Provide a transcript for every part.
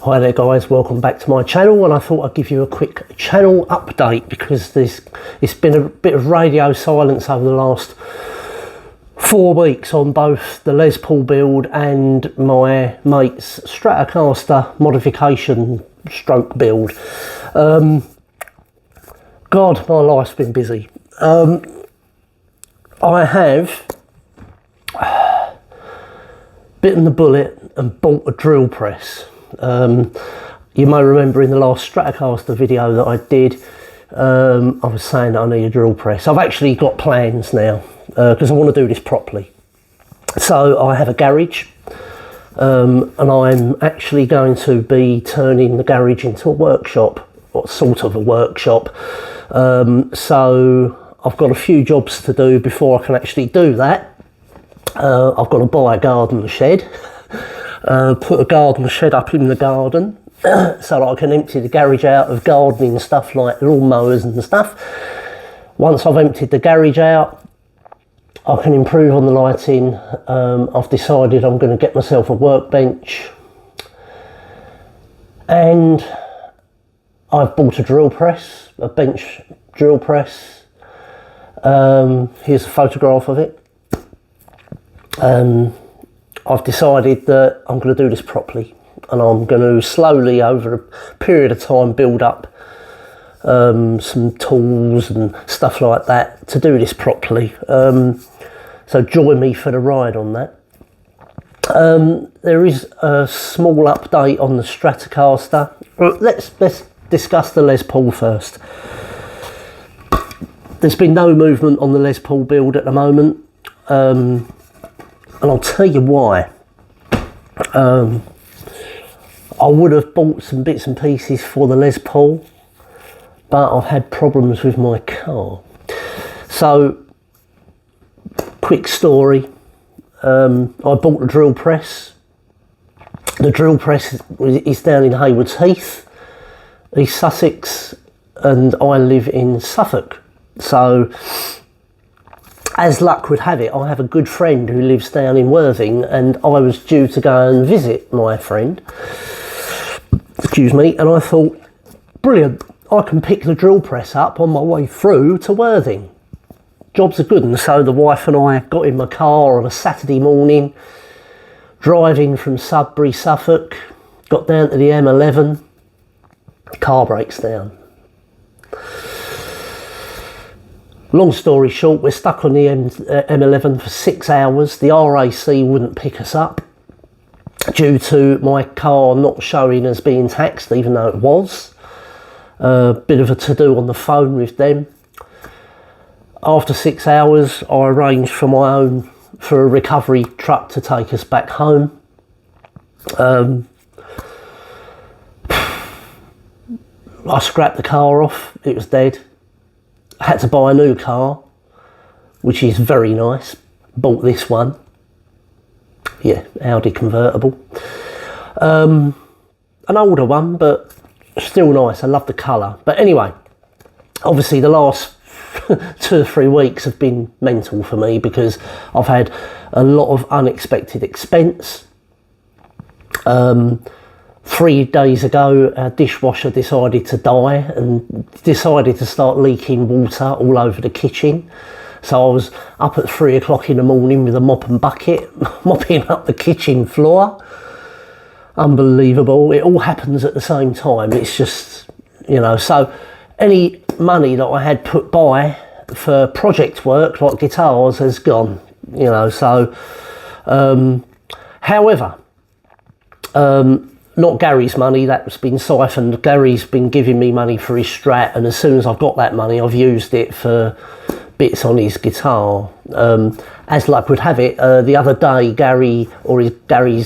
Hi there guys, welcome back to my channel, and I thought I'd give you a quick channel update because it's been a bit of radio silence over the last 4 weeks on both the Les Paul build and my mate's Stratocaster modification stroke build. God, my life's been busy. I have bitten the bullet and bought a drill press. You may remember in the last Stratocaster video that I did, I was saying that I need a drill press. I've actually got plans now because I want to do this properly. So I have a garage, and I'm actually going to be turning the garage into a workshop, or sort of a workshop. So I've got a few jobs to do before I can actually do that. I've got to buy a garden shed. Put a garden shed up in the garden so that I can empty the garage out of gardening stuff like lawnmowers and stuff. Once I've emptied the garage out, I can improve on the lighting. I've decided I'm going to get myself a workbench, and I've bought a drill press, a bench drill press. Here's a photograph of it. I've decided that I'm going to do this properly, and I'm going to slowly over a period of time build up some tools and stuff like that to do this properly. So join me for the ride on that. There is a small update on the Stratocaster. Let's discuss the Les Paul first. There's been no movement on the Les Paul build at the moment. And I'll tell you why. I would have bought some bits and pieces for the Les Paul, but I've had problems with my car. So, quick story. I bought a drill press. The drill press is down in Haywards Heath, East Sussex, and I live in Suffolk. So, as luck would have it, I have a good friend who lives down in Worthing, and I was due to go and visit my friend. Excuse me, and I thought, brilliant, I can pick the drill press up on my way through to Worthing. Jobs are good, and so the wife and I got in my car on a Saturday morning, driving from Sudbury, Suffolk, got down to the M11, car breaks down. Long story short, we're stuck on the M11 for 6 hours. The RAC wouldn't pick us up due to my car not showing as being taxed, even though it was. Bit of a to-do on the phone with them. After 6 hours, I arranged for a recovery truck to take us back home. I scrapped the car off, it was dead. I had to buy a new car, which is very nice. Bought this one. Yeah, Audi convertible. An older one, but still nice. I love the colour. But anyway, obviously the last 2 or 3 weeks have been mental for me because I've had a lot of unexpected expense. 3 days ago, our dishwasher decided to die and decided to start leaking water all over the kitchen. So I was up at 3 o'clock in the morning with a mop and bucket, mopping up the kitchen floor. Unbelievable. It all happens at the same time. It's just, you know, so any money that I had put by for project work like guitars has gone, you know, so, however, not Gary's money, that's been siphoned. Gary's been giving me money for his Strat, and as soon as I've got that money, I've used it for bits on his guitar. As luck would have it, the other day, Gary's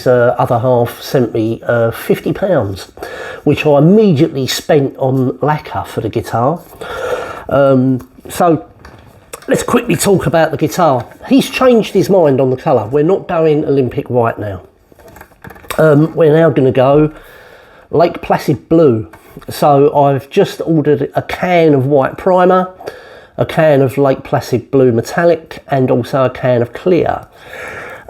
other half sent me £50, which I immediately spent on lacquer for the guitar. So let's quickly talk about the guitar. He's changed his mind on the colour. We're not going Olympic white now. We're now going to go Lake Placid blue. So I've just ordered a can of white primer, a can of Lake Placid blue metallic, and also a can of clear.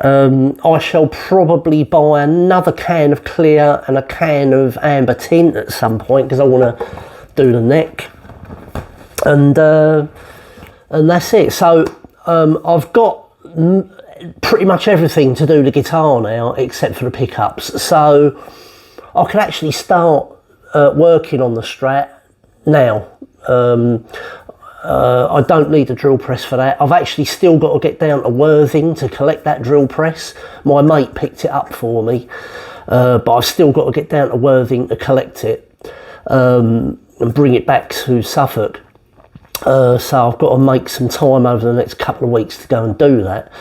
I shall probably buy another can of clear and a can of amber tint at some point, because I want to do the neck, and that's it. So I've got pretty much everything to do the guitar now except for the pickups, so I can actually start working on the Strat now. I don't need a drill press for that. I've actually still got to get down to Worthing to collect that drill press. My mate picked it up for me, but I've still got to get down to Worthing to collect it and bring it back to Suffolk. So I've got to make some time over the next couple of weeks to go and do that.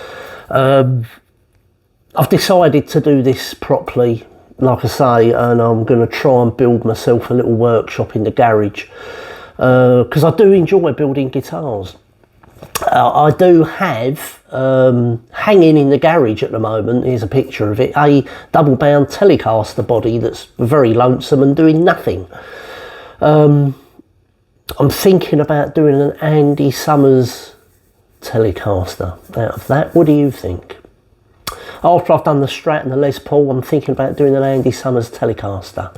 I've decided to do this properly, like I say, and I'm going to try and build myself a little workshop in the garage, because I do enjoy building guitars. I do have, hanging in the garage at the moment, here's a picture of it, a double bound Telecaster body that's very lonesome and doing nothing. I'm thinking about doing an Andy Summers Telecaster out of that. What do you think? After I've done the Strat and the Les Paul, I'm thinking about doing an Andy Summers Telecaster.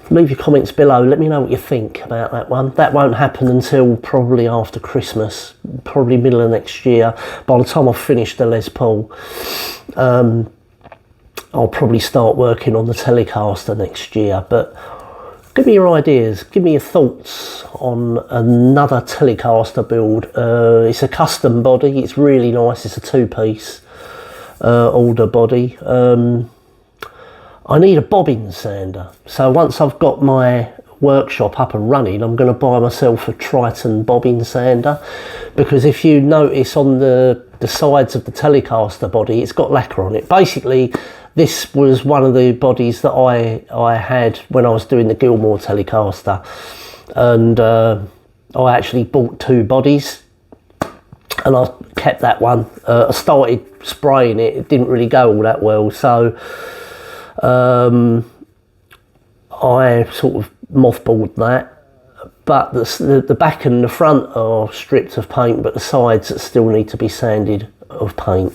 Leave your comments below, let me know what you think about that one. That won't happen until probably after Christmas, probably middle of next year. By the time I've finished the Les Paul, I'll probably start working on the Telecaster next year. But give me your ideas, give me your thoughts on another Telecaster build. It's a custom body, it's really nice, it's a two-piece Alder body. I need a bobbin sander, so once I've got my workshop up and running, I'm going to buy myself a Triton bobbin sander, because if you notice on the sides of the Telecaster body, it's got lacquer on it. Basically, this was one of the bodies that I had when I was doing the Gilmore Telecaster, and I actually bought two bodies and I kept that one. I started spraying it, it didn't really go all that well, so I sort of mothballed that, but the back and the front are stripped of paint, but the sides still need to be sanded of paint.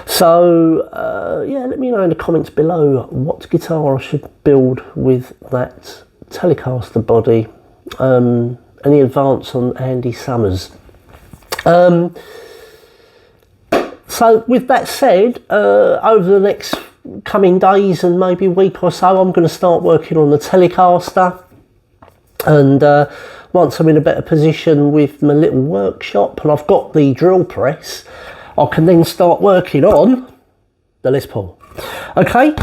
So yeah, let me know in the comments below what guitar I should build with that Telecaster body. Any advance on Andy Summers? So with that said, over the next coming days and maybe a week or so, I'm going to start working on the Telecaster, and once I'm in a better position with my little workshop and I've got the drill press, I can then start working on the Les Paul. Okay,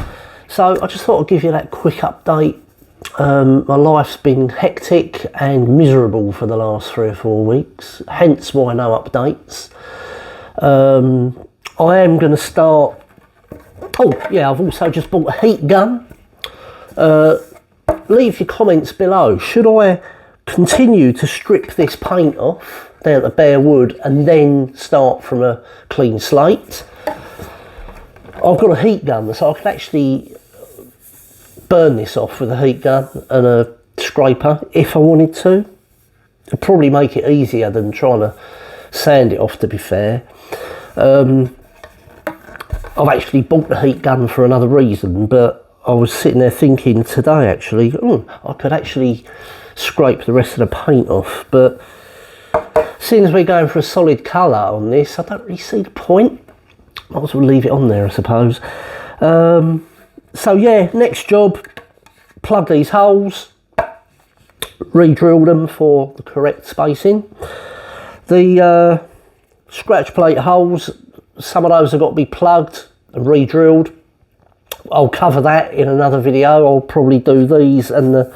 so I just thought I'd give you that quick update. My life's been hectic and miserable for the last 3 or 4 weeks, hence why no updates. I am going to start. Oh yeah, I've also just bought a heat gun. Leave your comments below. Should I continue to strip this paint off down to bare wood and then start from a clean slate? I've got a heat gun, so I can actually burn this off with a heat gun and a scraper if I wanted to. It'd probably make it easier than trying to sand it off, to be fair. I've actually bought the heat gun for another reason, but I was sitting there thinking today actually, I could actually scrape the rest of the paint off, but seeing as we're going for a solid colour on this, I don't really see the point. Might as well leave it on there, I suppose. So yeah, next job, plug these holes, re-drill them for the correct spacing. The scratch plate holes, some of those have got to be plugged and re-drilled. I'll cover that in another video. I'll probably do these and the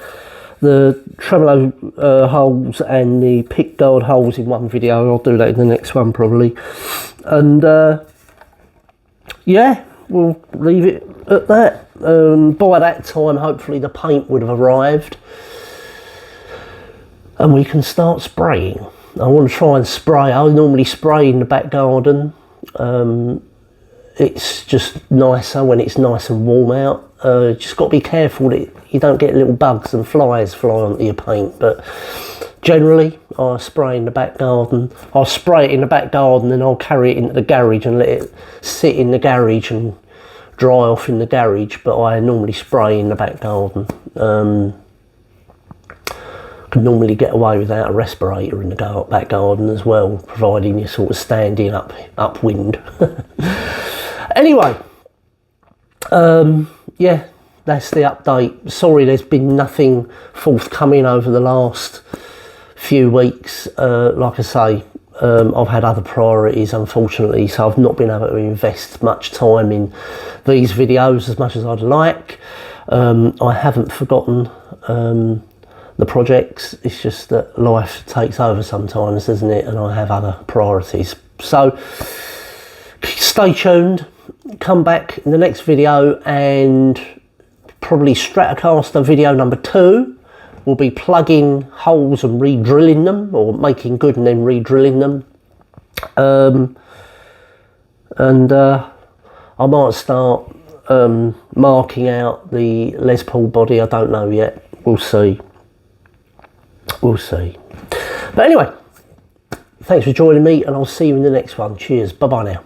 tremolo holes and the pick guard holes in one video. I'll do that in the next one probably. And yeah, we'll leave it at that. By that time, hopefully the paint would have arrived and we can start spraying. I want to try and spray. I normally spray in the back garden. It's just nicer when it's nice and warm out. Just got to be careful that you don't get little bugs and flies fly onto your paint, but Generally, I spray in the back garden. I'll spray it in the back garden, and I'll carry it into the garage and let it sit in the garage and dry off in the garage. But I normally spray in the back garden. Can normally get away without a respirator in the back garden as well, providing you're sort of standing upwind. Anyway, yeah, that's the update. Sorry, there's been nothing forthcoming over the last few weeks. Like I say, I've had other priorities, unfortunately, so I've not been able to invest much time in these videos as much as I'd like. I haven't forgotten the projects. It's just that life takes over sometimes, doesn't it? And I have other priorities. So stay tuned. Come back in the next video, and probably Stratocaster video number 2 will be plugging holes and re-drilling them, or making good and then re-drilling them. I might start marking out the Les Paul body. I don't know yet. We'll see. We'll see. But anyway, thanks for joining me, and I'll see you in the next one. Cheers. Bye bye now.